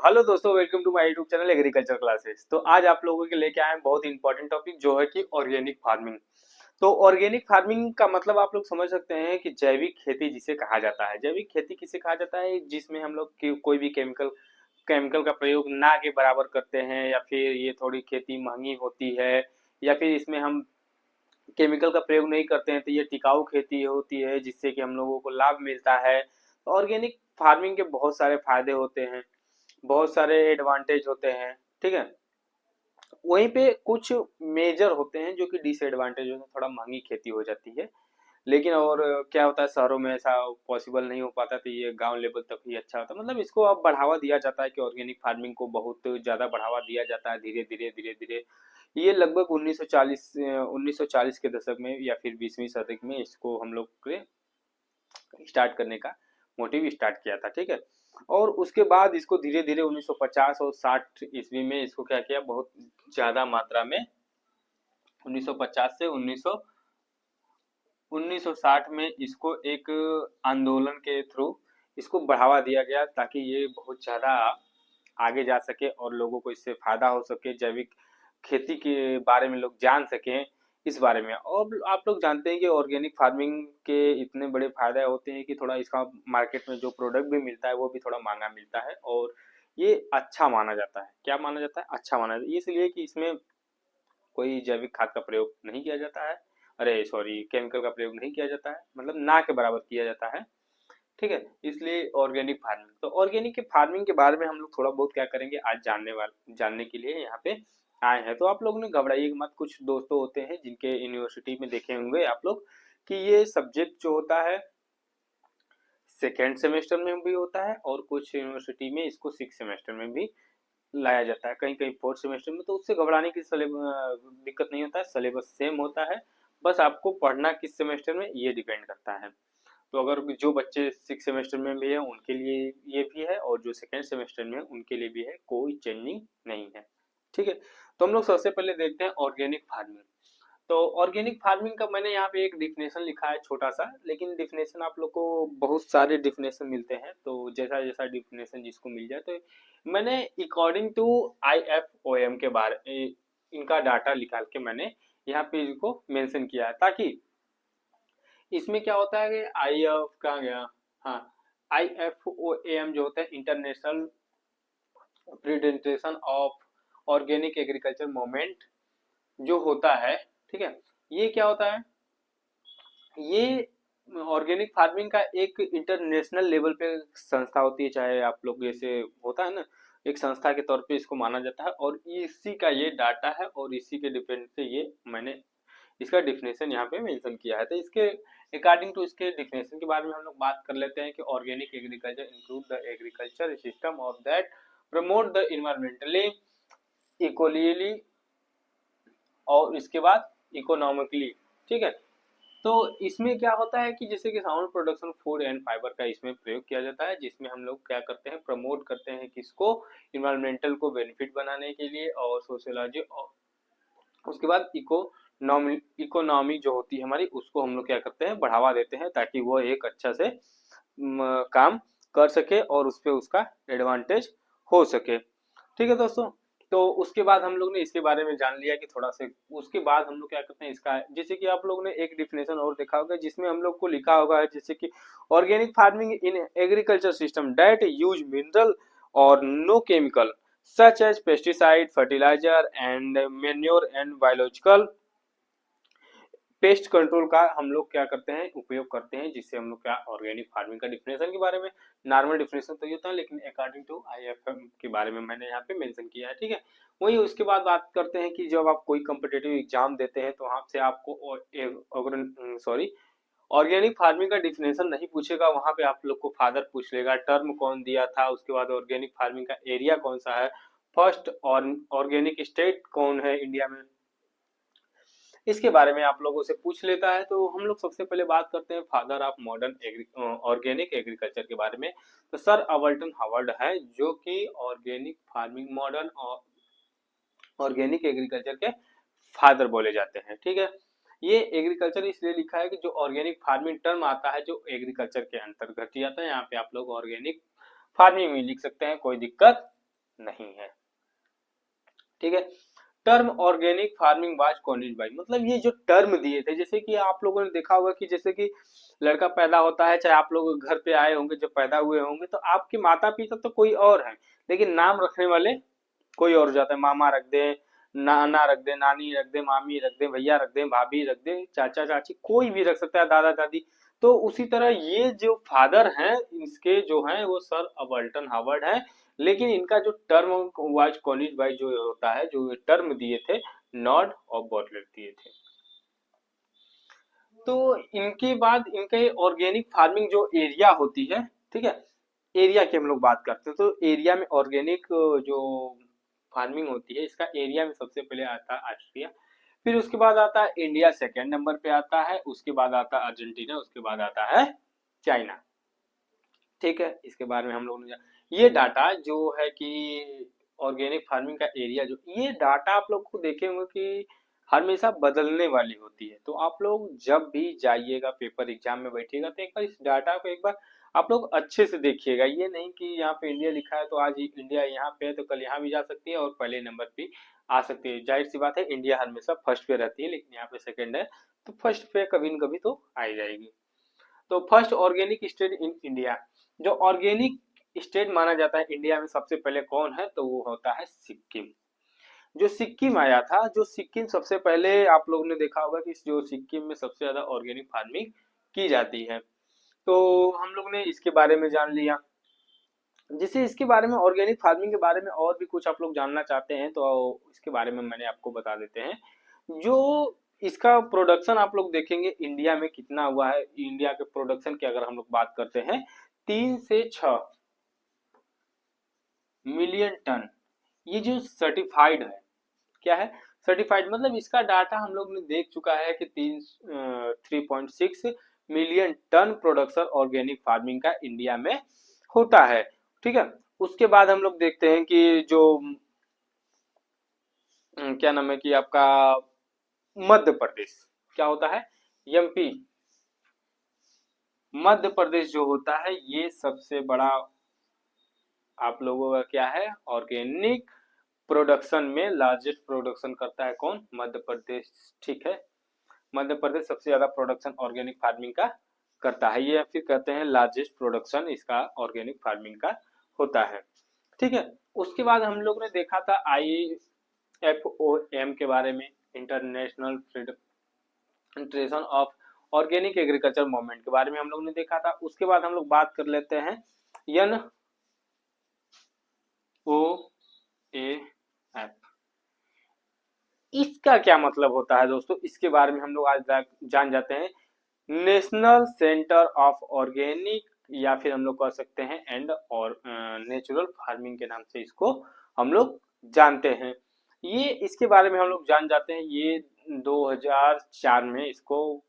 Hello दोस्तों, welcome to my YouTube channel agriculture classes. तो आज आप लोगों के लेके आए हैं बहुत इंपॉर्टेंट टॉपिक जो है कि ऑर्गेनिक फार्मिंग। तो ऑर्गेनिक फार्मिंग का मतलब आप लोग समझ सकते हैं कि जैविक खेती जिसे कहा जाता है। जैविक खेती किसे कहा जाता है? जिसमें हम लोग कोई भी केमिकल केमिकल का प्रयोग ना के बराबर करते हैं, या फिर ये थोड़ी खेती महंगी होती है, या फिर इसमें हम केमिकल का प्रयोग नहीं करते हैं तो ये टिकाऊ खेती होती है जिससे कि हम लोगों को लाभ मिलता है। तो ऑर्गेनिक फार्मिंग के बहुत सारे फायदे होते हैं, बहुत सारे एडवांटेज होते हैं। ठीक है, वहीं पे कुछ मेजर होते हैं जो कि डिसएडवांटेज होते हैं, थोड़ा महंगी खेती हो जाती है। लेकिन और क्या होता है, शहरों में ऐसा पॉसिबल नहीं हो पाता, तो ये गांव लेवल तक ही अच्छा होता है। मतलब इसको अब बढ़ावा दिया जाता है कि ऑर्गेनिक फार्मिंग को बहुत ज्यादा बढ़ावा दिया जाता है, धीरे धीरे धीरे धीरे। ये लगभग 1940 के दशक में या फिर 20वीं शतक में इसको हम लोग के स्टार्ट करने का मोटिव स्टार्ट किया था। ठीक है, और उसके बाद इसको धीरे धीरे 1950 और 60 ईस्वी में इसको क्या किया, बहुत ज्यादा मात्रा में 1950 से 1960 में इसको एक आंदोलन के थ्रू इसको बढ़ावा दिया गया, ताकि ये बहुत ज्यादा आगे जा सके और लोगों को इससे फायदा हो सके, जैविक खेती के बारे में लोग जान सकें इस बारे में। और आप लोग जानते हैं कि ऑर्गेनिक फार्मिंग के इतने बड़े फायदे होते हैं कि थोड़ा इसका मार्केट में जो प्रोडक्ट भी मिलता है वो भी थोड़ा महंगा मिलता है, और ये अच्छा माना जाता है। क्या माना जाता है? अच्छा माना जाता है, इसलिए कि इसमें कोई जैविक खाद का प्रयोग नहीं किया जाता है, अरे सॉरी, केमिकल का प्रयोग नहीं किया जाता है, मतलब ना के बराबर किया जाता है। ठीक है, इसलिए ऑर्गेनिक फार्मिंग। तो ऑर्गेनिक के फार्मिंग के बारे में हम लोग थोड़ा बहुत क्या करेंगे आज जानने के लिए यहाँ पे आए हैं। तो आप लोग ने घबराइए मत, कुछ दोस्तों होते हैं जिनके यूनिवर्सिटी में देखे होंगे आप लोग कि ये सब्जेक्ट जो होता है सेकेंड सेमेस्टर में भी होता है, और कुछ यूनिवर्सिटी में इसको 6 सेमेस्टर में भी लाया जाता है, कहीं कहीं 4 सेमेस्टर में। तो उससे घबराने की दिक्कत नहीं होता है, सिलेबस सेम होता है। बस आपको पढ़ना किस सेमेस्टर में ये डिपेंड करता है। तो अगर जो बच्चे 6 सेमेस्टर में भी है उनके लिए ये भी है, और जो सेकेंड सेमेस्टर में है उनके लिए भी है, कोई चेंजिंग नहीं है। ठीक है, तो हम लोग सबसे पहले देखते हैं ऑर्गेनिक फार्मिंग। तो ऑर्गेनिक फार्मिंग का मैंने यहाँ पे एक डिफिनेशन लिखा है छोटा सा, लेकिन डिफिनेशन आप लोग को बहुत सारे डिफिनेशन मिलते हैं, तो जैसा जैसा डिफिनेशन जिसको मिल जाए। तो मैंने अकॉर्डिंग टू IFOM के बारे इनका डाटा निकाल के मैंने यहाँ पे इसको मेंशन किया है, ताकि इसमें क्या होता है कि आई एफ कहाँ गया, हाँ, IFOAM जो होता है international presentation of organic agriculture movement जो होता है। ठीक है, ये क्या होता है, ये ऑर्गेनिक फार्मिंग का एक इंटरनेशनल लेवल पे संस्था होती है, चाहे आप लोग जैसे होता है ना, एक संस्था के तौर पे इसको माना जाता है, और इसी का ये डाटा है, और इसी के डिपेंड से ये मैंने इसका डिफिनेशन यहाँ पे मेंशन किया है। तो इसके अकॉर्डिंग टू इसके डिफिनेशन के बारे में हम लोग बात कर लेते हैं कि organic agriculture include the agriculture system of that promote the environmentally equally और इसके बाद इकोनॉमिकली। ठीक है, तो इसमें क्या होता है कि जैसे कि sound production food and fibre का इसमें प्रयोग किया जाता है, जिसमें हम लोग क्या करते हैं, प्रमोट करते हैं किसको, इन्वायरमेंटल को बेनिफिट बनाने के लिए, और सोशियोलॉजी, और उसके बाद इकोनॉमी जो होती है हमारी, उसको हम लोग क्या करते हैं, बढ़ावा देते हैं, ताकि वो एक अच्छा से काम कर सके और उस पर उसका एडवांटेज हो सके। ठीक है दोस्तों, तो उसके बाद हम लोग ने इसके बारे में जान लिया कि थोड़ा सा, उसके बाद हम लोग क्या करते हैं इसका, जैसे कि आप लोग ने एक डिफिनेशन और देखा होगा जिसमें हम लोग को लिखा होगा जैसे कि organic farming in agriculture system that use mineral और no chemical such as pesticide, fertilizer and manure and biological pest control का हम लोग क्या करते हैं, उपयोग करते हैं, जिससे हम लोग क्या ऑर्गेनिक फार्मिंग का डिफिनेशन के बारे में, नॉर्मल डिफिनेशन तो ये होता है, लेकिन अकॉर्डिंग टू IFM के बारे में मैंने यहाँ पे मेंशन किया है। ठीक है, वही उसके बाद बात करते हैं कि जब आप कोई कम्पिटेटिव एग्जाम देते हैं तो वहां से आपको सॉरी ऑर्गेनिक फार्मिंग का डिफिनेशन नहीं पूछेगा, वहां पे आप लोग को फादर पूछ लेगा, टर्म कौन दिया था, उसके बाद ऑर्गेनिक फार्मिंग का एरिया कौन सा है, फर्स्ट ऑर्गेनिक स्टेट कौन है इंडिया में, इसके बारे में आप लोगों से पूछ लेता है। तो हम लोग सबसे पहले बात करते हैं father of modern organic agriculture के बारे में। तो सर अवल्टन हावर्ड है, जो कि ऑर्गेनिक फार्मिंग मॉडर्न और ऑर्गेनिक एग्रीकल्चर के फादर बोले जाते हैं। ठीक है, ये एग्रीकल्चर इसलिए लिखा है कि जो ऑर्गेनिक फार्मिंग टर्म आता है जो एग्रीकल्चर के अंतर्गत ही आता है, यहाँ पे आप लोग ऑर्गेनिक फार्मिंग में लिख सकते हैं, कोई दिक्कत नहीं है। ठीक है, term organic farming was coined bye, मतलब ये जो टर्म दिए थे, जैसे कि आप लोगों ने देखा होगा कि जैसे कि लड़का पैदा होता है, चाहे आप लोग घर पे आए होंगे जब पैदा हुए होंगे, तो आपके माता पिता तो कोई और है, लेकिन नाम रखने वाले कोई और हो जाता है। मामा रख दे, नाना रख दे, नानी रख दे, मामी रख दे, भैया रख दे, भाभी रख दे, चाचा चाची, कोई भी रख सकता है, दादा दादी। तो उसी तरह ये जो फादर हैं इसके जो हैं वो सर अबल्टन हावर्ड हैं, लेकिन इनका जो टर्म वाइज कॉलेज वाइज जो होता है, जो टर्म दिए थे, नॉर्ड और बॉटलेट दिए थे। तो इनके बाद इनके ऑर्गेनिक फार्मिंग जो एरिया होती है, ठीक है, एरिया की हम लोग बात करते हैं, तो एरिया में ऑर्गेनिक जो फार्मिंग होती है, इसका एरिया में सबसे पहले आता है ऑस्ट्रिया, फिर उसके बाद आता है इंडिया, सेकेंड नंबर पे आता है, उसके बाद आता है अर्जेंटीना, उसके बाद आता है चाइना। ठीक है, इसके बारे में हम लोग ने ये डाटा जो है कि ऑर्गेनिक फार्मिंग का एरिया, जो ये डाटा आप लोग को देखे होंगे कि हमेशा बदलने वाली होती है। तो आप लोग जब भी जाइएगा पेपर एग्जाम में बैठिएगा, तो एक बार इस डाटा को एक बार आप लोग अच्छे से देखिएगा। ये नहीं कि यहाँ पे इंडिया लिखा है तो आज इंडिया यहाँ पे है तो कल यहाँ भी जा सकती है और पहले नंबर पे आ सकती है। जाहिर सी बात है, इंडिया हमेशा फर्स्ट पे रहती है, लेकिन यहाँ पे सेकंड है, तो फर्स्ट पे कभी न कभी तो आ ही जाएगी। तो first organic state in India, जो ऑर्गेनिक स्टेट माना जाता है इंडिया में सबसे पहले कौन है, तो वो होता है सिक्किम। जो सिक्किम आया था, जो सिक्किम सबसे पहले आप लोगों ने देखा होगा कि जो सिक्किम में सबसे ज्यादा ऑर्गेनिक फार्मिंग की जाती है। तो हम लोग ने इसके बारे में जान लिया। जैसे इसके बारे में ऑर्गेनिक फार्मिंग के बारे में और भी कुछ आप लोग जानना चाहते हैं तो इसके बारे में मैंने आपको बता देते हैं। जो इसका प्रोडक्शन आप लोग देखेंगे इंडिया में कितना हुआ है, इंडिया के प्रोडक्शन की अगर हम लोग बात करते हैं, 3 से 6 मिलियन टन, ये जो सर्टिफाइड है, क्या है, सर्टिफाइड, मतलब इसका डाटा हम लोग ने देख चुका है कि 3.6 million ton production organic farming का इंडिया में होता है। ठीक है, उसके बाद हम लोग देखते हैं कि जो क्या नाम है कि आपका मध्य प्रदेश क्या होता है, एमपी, मध्य प्रदेश जो होता है ये सबसे बड़ा आप लोगों का क्या है, ऑर्गेनिक प्रोडक्शन में लार्जेस्ट प्रोडक्शन करता है कौन, मध्य प्रदेश। ठीक है, मध्य प्रदेश सबसे ज्यादा प्रोडक्शन ऑर्गेनिक फार्मिंग का करता है, ये फिर कहते हैं लार्जेस्ट प्रोडक्शन इसका ऑर्गेनिक फार्मिंग का होता है। ठीक है, उसके बाद हम लोग ने देखा था IFOM के बारे में, international federation of organic agriculture movement के बारे में हम लोग ने देखा था। उसके बाद हम लोग बात कर लेते हैं NOAF, इसका क्या मतलब होता है दोस्तों, इसके बारे में हम लोग आज जान जाते हैं। नेशनल सेंटर ऑफ ऑर्गेनिक, या फिर हम लोग कह सकते हैं एंड और नेचुरल फार्मिंग के नाम से इसको हम लोग जानते हैं। ये इसके बारे में हम लोग जान जाते हैं, ये 2004 में इसको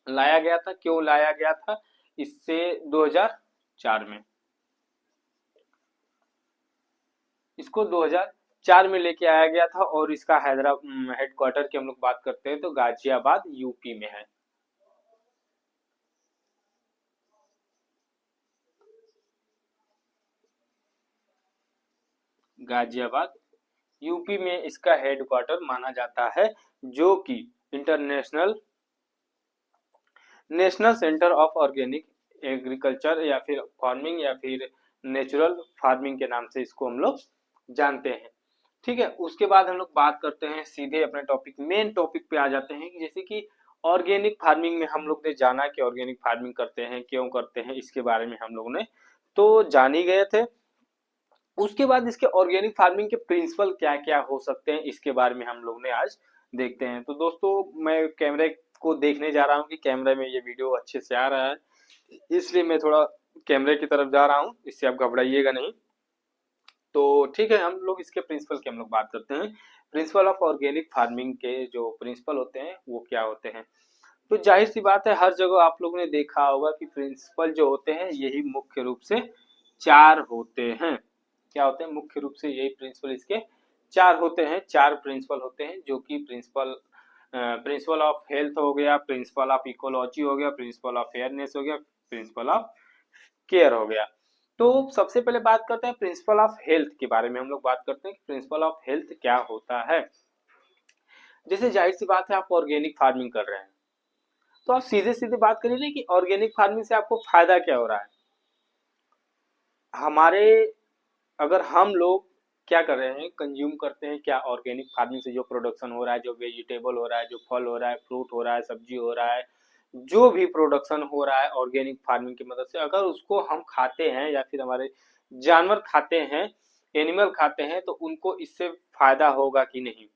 लाया गया था। क्यों लाया गया था इससे 2004 में, इसको 2004 में लेके आया गया था, और इसका हैदराबाद हेडक्वार्टर की हम लोग बात करते हैं तो गाजियाबाद यूपी में है। गाजियाबाद यूपी में इसका हेडक्वार्टर माना जाता है, जो कि international national centre of organic agriculture या फिर फार्मिंग या फिर नेचुरल फार्मिंग के नाम से इसको हम लोग जानते हैं। ठीक है, उसके बाद हम लोग बात करते हैं सीधे अपने टॉपिक, मेन टॉपिक पे आ जाते हैं कि जैसे कि ऑर्गेनिक फार्मिंग में हम लोग ने जाना कि ऑर्गेनिक फार्मिंग करते हैं, क्यों करते हैं, इसके बारे में हम लोग ने तो जान ही गए थे। उसके बाद इसके ऑर्गेनिक फार्मिंग के प्रिंसिपल क्या क्या हो सकते हैं, इसके बारे में हम लोग ने आज देखते हैं। तो दोस्तों मैं कैमरे को देखने जा रहा हूँ कि कैमरे में ये वीडियो अच्छे से आ रहा है, इसलिए मैं थोड़ा कैमरे की तरफ जा रहा हूँ, इससे आप घबराइएगा नहीं। तो ठीक है, हम लोग इसके प्रिंसिपल की हम लोग बात करते हैं। प्रिंसिपल ऑफ ऑर्गेनिक फार्मिंग के जो प्रिंसिपल होते हैं वो क्या होते हैं, तो जाहिर सी बात है हर जगह आप लोगों ने देखा होगा कि प्रिंसिपल जो होते हैं यही मुख्य रूप से 4 होते हैं। क्या होते हैं, मुख्य रूप से यही प्रिंसिपल इसके 4 होते हैं, 4 प्रिंसिपल होते हैं, जो कि प्रिंसिपल ऑफ हेल्थ हो गया, प्रिंसिपल ऑफ इकोलॉजी हो गया, प्रिंसिपल ऑफ फेयरनेस हो गया, प्रिंसिपल ऑफ केयर हो गया। तो सबसे पहले बात करते हैं प्रिंसिपल ऑफ हेल्थ के बारे में। हम लोग बात करते हैं कि प्रिंसिपल ऑफ हेल्थ क्या होता है। जैसे जाहिर सी बात है, आप ऑर्गेनिक फार्मिंग कर रहे हैं, तो आप सीधे सीधे बात करिए ना कि ऑर्गेनिक फार्मिंग से आपको फायदा क्या हो रहा है। हमारे अगर हम लोग क्या कर रहे हैं, कंज्यूम करते हैं क्या ऑर्गेनिक फार्मिंग से जो प्रोडक्शन हो रहा है, जो वेजिटेबल हो रहा है, जो फल हो रहा है, फ्रूट हो रहा है, सब्जी हो रहा है, जो भी प्रोडक्शन हो रहा है ऑर्गेनिक फार्मिंग की मदद से, अगर उसको हम खाते हैं या फिर हमारे जानवर खाते हैं, एनिमल खाते हैं, तो उनको इससे फायदा होगा कि नहीं।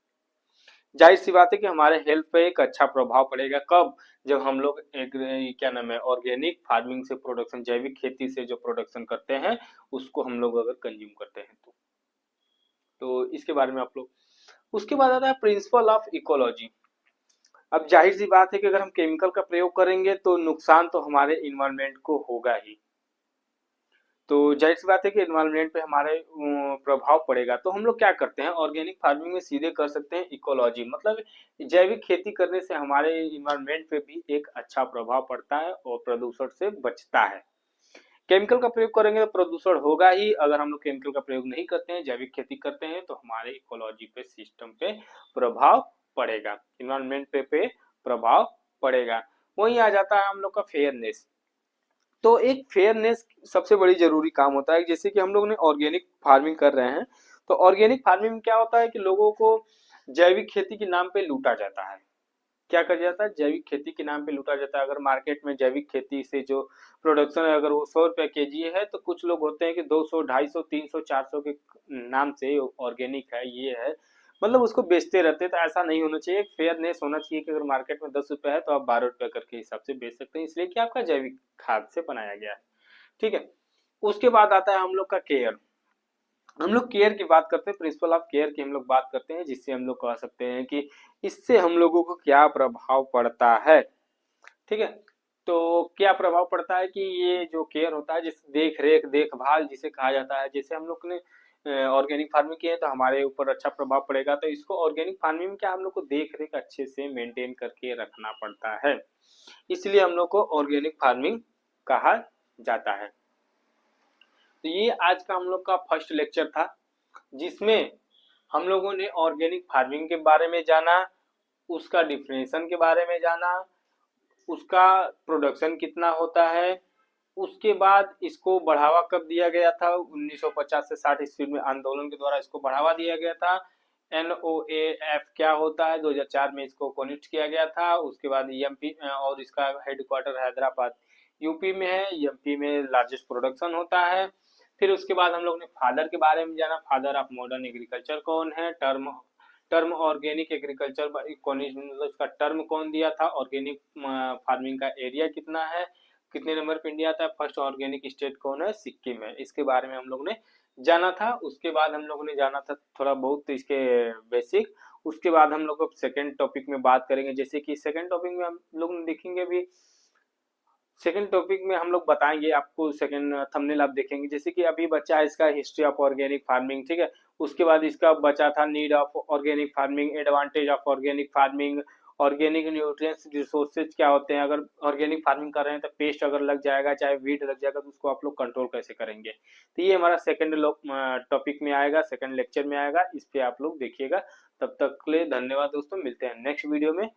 जाहिर सी बात है कि हमारे हेल्थ पे एक अच्छा प्रभाव पड़ेगा। कब? जब हम लोग एक क्या नाम है, ऑर्गेनिक फार्मिंग से प्रोडक्शन, जैविक खेती से जो प्रोडक्शन करते हैं, उसको हम लोग अगर कंज्यूम करते हैं तो इसके बारे में आप लोग। उसके बाद आता है प्रिंसिपल ऑफ इकोलॉजी। अब जाहिर सी बात है कि अगर हम केमिकल का प्रयोग करेंगे तो नुकसान तो हमारे इन्वायरमेंट को होगा ही। तो जाहिर सी बात है कि एनवायरनमेंट पे हमारे प्रभाव पड़ेगा। तो हम लोग क्या करते हैं, ऑर्गेनिक फार्मिंग में सीधे कर सकते हैं इकोलॉजी, मतलब जैविक खेती करने से हमारे इन्वायरमेंट पे भी एक अच्छा प्रभाव पड़ता है और प्रदूषण से बचता है। केमिकल का प्रयोग करेंगे तो प्रदूषण होगा ही। अगर हम लोग केमिकल का प्रयोग नहीं करते हैं, जैविक खेती करते हैं, तो हमारे इकोलॉजी पे, सिस्टम पे प्रभाव पड़ेगा, इन्वायरमेंट पे प्रभाव पड़ेगा। वहीं आ जाता है हम लोग का फेयरनेस। तो एक फेयरनेस सबसे बड़ी जरूरी काम होता है। जैसे कि हम लोग ने ऑर्गेनिक फार्मिंग कर रहे हैं, तो ऑर्गेनिक फार्मिंग में क्या होता है कि लोगों को जैविक खेती के नाम पे लूटा जाता है। क्या कर जाता है, जैविक खेती के नाम पे लूटा जाता है। अगर मार्केट में जैविक खेती से जो प्रोडक्शन है, अगर वो 100 रुपए केजी है, तो कुछ लोग होते हैं कि 200, 250, 300, 400 के नाम से ऑर्गेनिक है, ये है, मतलब उसको बेचते रहते हैं। तो ऐसा नहीं होना चाहिए। एक फेयरनेस होना चाहिए कि अगर मार्केट में 10 रुपए है तो आप 12 रुपए करके हिसाब से बेच सकते हैं, इसलिए कि आपका जैविक खाद से बनाया गया है। ठीक है। उसके बाद आता है हम लोग का केयर। हम लोग केयर की बात करते हैं, प्रिंसिपल ऑफ केयर की हम लोग बात करते हैं, जिससे हम लोग कह सकते हैं कि इससे हम लोगों को क्या प्रभाव पड़ता है। ठीक है। तो क्या प्रभाव पड़ता है कि ये जो केयर होता है, जिस देख रेख देखभाल जिसे कहा जाता है, जैसे हम लोग ने ऑर्गेनिक फार्मिंग की है तो हमारे ऊपर अच्छा प्रभाव पड़ेगा। तो इसको ऑर्गेनिक फार्मिंग में क्या, हम लोग को देख रेख अच्छे से मेंटेन करके रखना पड़ता है, इसलिए हम लोग को ऑर्गेनिक फार्मिंग कहा जाता है। तो ये आज का हम लोग का फर्स्ट लेक्चर था, जिसमें हम लोगों ने ऑर्गेनिक फार्मिंग के बारे में जाना, उसका डिफिनेशन के बारे में जाना, उसका प्रोडक्शन कितना होता है, उसके बाद इसको बढ़ावा कब दिया गया था, 1950 से 60 ईस्वी में आंदोलन के द्वारा इसको बढ़ावा दिया गया था। NOAF क्या होता है, 2004 में इसको कॉन्स्टिट्यूट किया गया था। उसके बाद एमपी, और इसका हेडक्वार्टर हैदराबाद यूपी में है। एमपी में लार्जेस्ट प्रोडक्शन होता है। फिर उसके बाद हम लोग ने फादर के बारे में जाना, फादर ऑफ मॉडर्न एग्रीकल्चर कौन है, टर्म टर्म ऑर्गेनिक एग्रीकल्चर मतलब उसका टर्म कौन दिया था, ऑर्गेनिक फार्मिंग का एरिया कितना है, कितने नंबर पे इंडिया आता है, फर्स्ट ऑर्गेनिक स्टेट कौन है, सिक्किम है। इसके बारे में हम लोग ने जाना था। उसके बाद हम लोगों ने जाना था थोड़ा बहुत इसके बेसिक। उसके बाद हम लोग सेकंड टॉपिक में बात करेंगे, जैसे कि सेकंड टॉपिक में हम लोग देखेंगे अभी, सेकंड टॉपिक में हम लोग बताएंगे आपको। सेकंड थंबनेल आप देखेंगे, जैसे कि अभी बचा है इसका हिस्ट्री ऑफ ऑर्गेनिक फार्मिंग। ठीक है। उसके बाद इसका बचा था need of organic farming, advantage of organic farming, organic nutrients resources क्या होते हैं, अगर ऑर्गेनिक फार्मिंग कर रहे हैं तो पेस्ट अगर लग जाएगा, चाहे वीड लग जाएगा, तो उसको आप लोग कंट्रोल कैसे करेंगे। तो ये हमारा सेकंड टॉपिक में आएगा, सेकंड लेक्चर में आएगा, इस पे आप लोग देखिएगा। तब तक के लिए धन्यवाद दोस्तों, मिलते हैं नेक्स्ट वीडियो में।